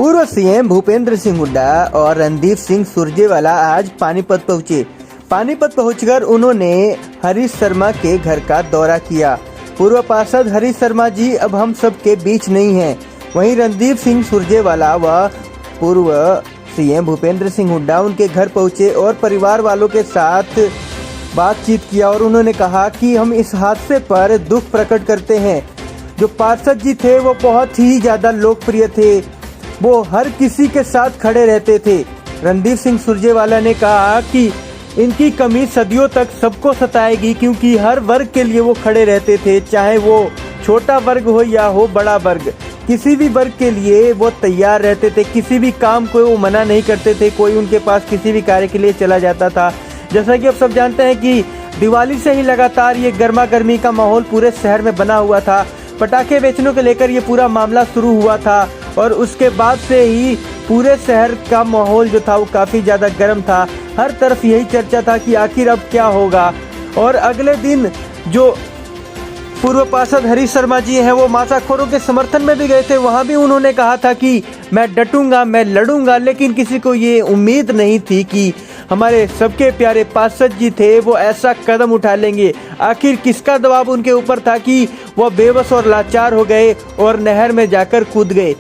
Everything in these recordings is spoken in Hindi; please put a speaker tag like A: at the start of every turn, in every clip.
A: पूर्व सीएम भूपेंद्र सिंह हुड्डा और रणदीप सिंह सुरजेवाला आज पानीपत पहुंचे। पानीपत पहुंचकर उन्होंने हरीश शर्मा के घर का दौरा किया। पूर्व पार्षद हरीश शर्मा जी अब हम सब के बीच नहीं हैं। वहीं रणदीप सिंह सुरजेवाला व पूर्व सीएम भूपेंद्र सिंह हुड्डा उनके घर पहुंचे और परिवार वालों के साथ बातचीत किया और उन्होंने कहा कि हम इस हादसे पर दुख प्रकट करते हैं। जो पार्षद जी थे वो बहुत ही ज्यादा लोकप्रिय थे, वो हर किसी के साथ खड़े रहते थे। रणदीप सिंह सुरजेवाला ने कहा कि इनकी कमी सदियों तक सबको सताएगी, क्योंकि हर वर्ग के लिए वो खड़े रहते थे, चाहे वो छोटा वर्ग हो या हो बड़ा वर्ग, किसी भी वर्ग के लिए वो तैयार रहते थे। किसी भी काम को वो मना नहीं करते थे। कोई उनके पास किसी भी कार्य के लिए चला जाता था। जैसा कि आप सब जानते हैं कि दिवाली से ही लगातार ये गर्मा गर्मी का माहौल पूरे शहर में बना हुआ था। पटाखे बेचने को लेकर ये पूरा मामला शुरू हुआ था और उसके बाद से ही पूरे शहर का माहौल जो था वो काफी ज्यादा गर्म था। हर तरफ यही चर्चा था कि आखिर अब क्या होगा। और अगले दिन जो पूर्व पार्षद हरीश शर्मा जी हैं वो मासाखोरों के समर्थन में भी गए थे। वहां भी उन्होंने कहा था कि मैं डटूंगा, मैं लड़ूंगा, लेकिन किसी को ये उम्मीद नहीं थी कि हमारे सबके प्यारे पार्षद जी थे वो ऐसा कदम उठा लेंगे। आखिर किसका दबाव उनके ऊपर था कि वो बेबस और लाचार हो गए और नहर में जाकर कूद गए।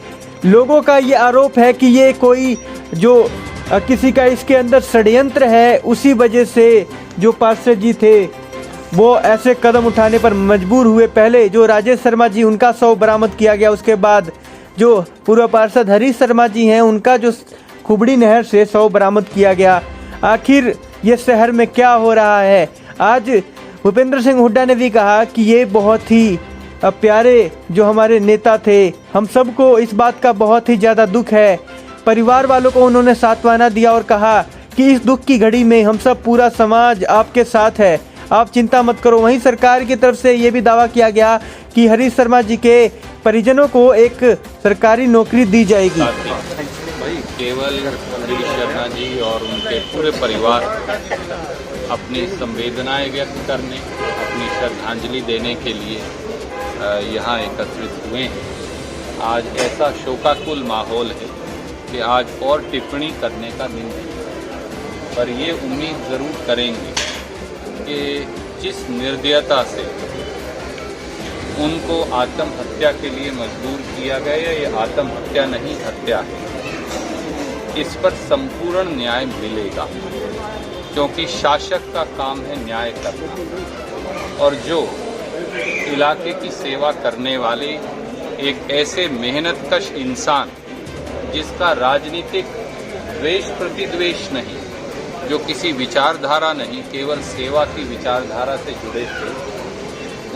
A: लोगों का ये आरोप है कि ये कोई जो किसी का इसके अंदर षड्यंत्र है, उसी वजह से जो पार्षद जी थे वो ऐसे कदम उठाने पर मजबूर हुए। पहले जो राजेश शर्मा जी उनका शव बरामद किया गया, उसके बाद जो पूर्व पार्षद हरीश शर्मा जी हैं उनका जो खुबड़ी नहर से शव बरामद किया गया। आखिर ये शहर में क्या हो रहा है? आज भूपेंद्र सिंह हुड्डा ने भी कहा कि ये बहुत ही प्यारे जो हमारे नेता थे, हम सबको इस बात का बहुत ही ज़्यादा दुख है। परिवार वालों को उन्होंने सांत्वना दिया और कहा कि इस दुख की घड़ी में हम सब, पूरा समाज आपके साथ है, आप चिंता मत करो। वहीं सरकार की तरफ से ये भी दावा किया गया कि हरीश शर्मा जी के परिजनों को एक सरकारी नौकरी दी जाएगी।
B: भाई केवल हरीश शर्मा जी और उनके पूरे परिवार अपनी संवेदनाएं व्यक्त करने, अपनी श्रद्धांजलि देने के लिए यहाँ एकत्रित हुए हैं। आज ऐसा शोकाकुल माहौल है कि आज और टिप्पणी करने का दिन नहीं, पर ये उम्मीद ज़रूर करेंगे कि जिस निर्दयता से उनको आत्महत्या के लिए मजबूर किया गया, ये आत्महत्या नहीं हत्या है, इस पर संपूर्ण न्याय मिलेगा, क्योंकि शासक का काम है न्याय करना। और जो इलाके की सेवा करने वाले एक ऐसे मेहनतकश इंसान जिसका राजनीतिक द्वेष प्रतिद्वेष नहीं, जो किसी विचारधारा नहीं, केवल सेवा की विचारधारा से जुड़े थे,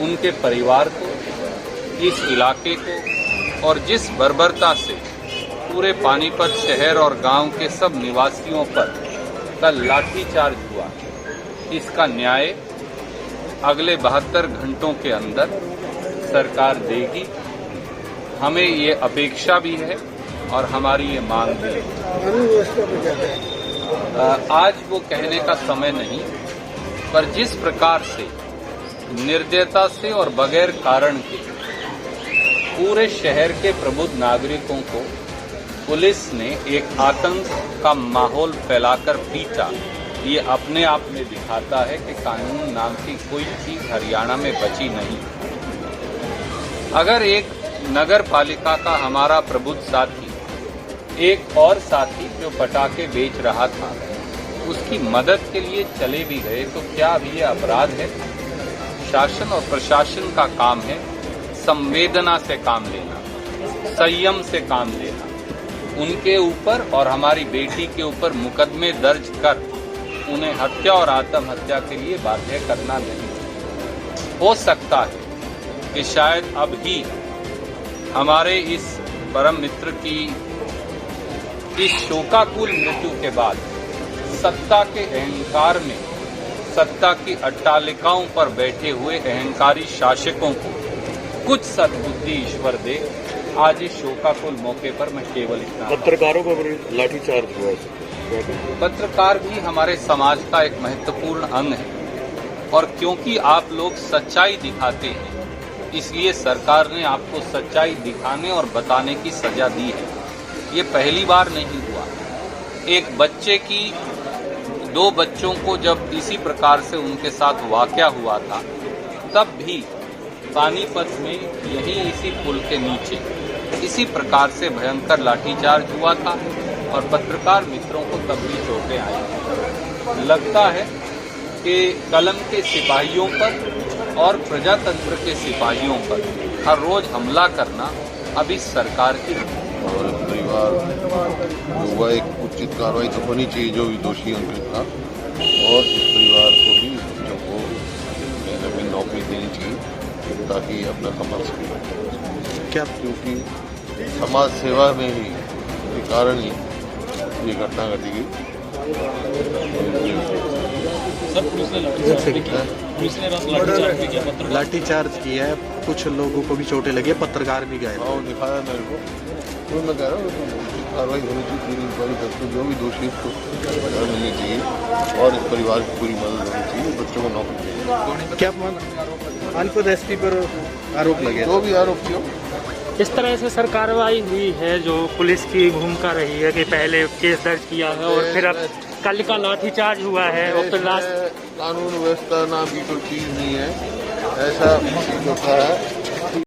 B: उनके परिवार को, इस इलाके को और जिस बर्बरता से पूरे पानीपत शहर और गांव के सब निवासियों पर कल लाठीचार्ज हुआ, इसका न्याय अगले 72 घंटों के अंदर सरकार देगी। हमें ये अपेक्षा भी है और हमारी ये मांग भी है। आज वो कहने का समय नहीं, पर जिस प्रकार से निर्दयता से और बगैर कारण के पूरे शहर के प्रबुद्ध नागरिकों को पुलिस ने एक आतंक का माहौल फैलाकर पीटा, ये अपने आप में दिखाता है कि कानून नाम की कोई चीज हरियाणा में बची नहीं। अगर एक नगर पालिका का हमारा प्रबुद्ध साथी, एक और साथी जो पटाखे बेच रहा था, उसकी मदद के लिए चले भी गए, तो क्या अभी ये अपराध है? शासन और प्रशासन का काम है संवेदना से काम लेना, संयम से काम लेना। उनके ऊपर और हमारी बेटी के ऊपर मुकदमे दर्ज कर उन्हें हत्या और आत्महत्या के लिए बाध्य करना नहीं। हो सकता है कि शायद अब ही हमारे इस परम मित्र की इस शोकाकुल मृत्यु के बाद सत्ता के अहंकार में, सत्ता की अट्टालिकाओं पर बैठे हुए अहंकारी शासकों को कुछ सद्बुद्धि ईश्वर दे। आज इस शोकाकुल मौके पर मैं केवल इतना,
C: पत्रकारों को लाठीचार्ज हुआ,
B: पत्रकार भी हमारे समाज का एक महत्वपूर्ण अंग है, और क्योंकि आप लोग सच्चाई दिखाते हैं, इसलिए सरकार ने आपको सच्चाई दिखाने और बताने की सजा दी है। ये पहली बार नहीं हुआ। एक बच्चे की 2 बच्चों को जब इसी प्रकार से उनके साथ वाकया हुआ था, तब भी पानीपत में यहीं इसी पुल के नीचे इसी प्रकार से भयंकर लाठीचार्ज हुआ था और पत्रकार मित्रों को तब भी चोटें आई। लगता है कि कलम के सिपाहियों पर और प्रजातंत्र के सिपाहियों पर हर रोज हमला करना अब इस सरकार की
D: और परिवार हुआ एक उचित कार्रवाई तो होनी चाहिए जो भी दोषी उनके था, और इस परिवार को भी बच्चों को मैंने भी नौकरी देनी चाहिए ताकि अपना समाज सेवा क्या, क्योंकि समाज सेवा में ही के कारण ही ये घटना घटी गई।
E: सर पुलिस ने लाठीचार्ज किया है, कुछ लोगों को भी चोटें लगी है, पत्रकार भी गए।
D: हाँ दिखाया मेरे को, तो मैं कह रहा हूँ कार्रवाई होनी चाहिए, पूरी इंक्वायरी करके जो भी दोषी है उसको सजा मिलनी चाहिए और इस परिवार की पूरी मदद होनी चाहिए, बच्चों को नौकरी चाहिए।
E: क्या पानीपत एसपी पर आरोप लगे?
D: जो भी आरोप किया
F: इस तरह से सर कार्रवाई हुई है, जो पुलिस की भूमिका रही है कि पहले केस दर्ज किया है और फिर अब कल का लाठीचार्ज हुआ है और फिर लास्ट
D: कानून व्यवस्था नाम की कोई चीज़ नहीं है, ऐसा होता है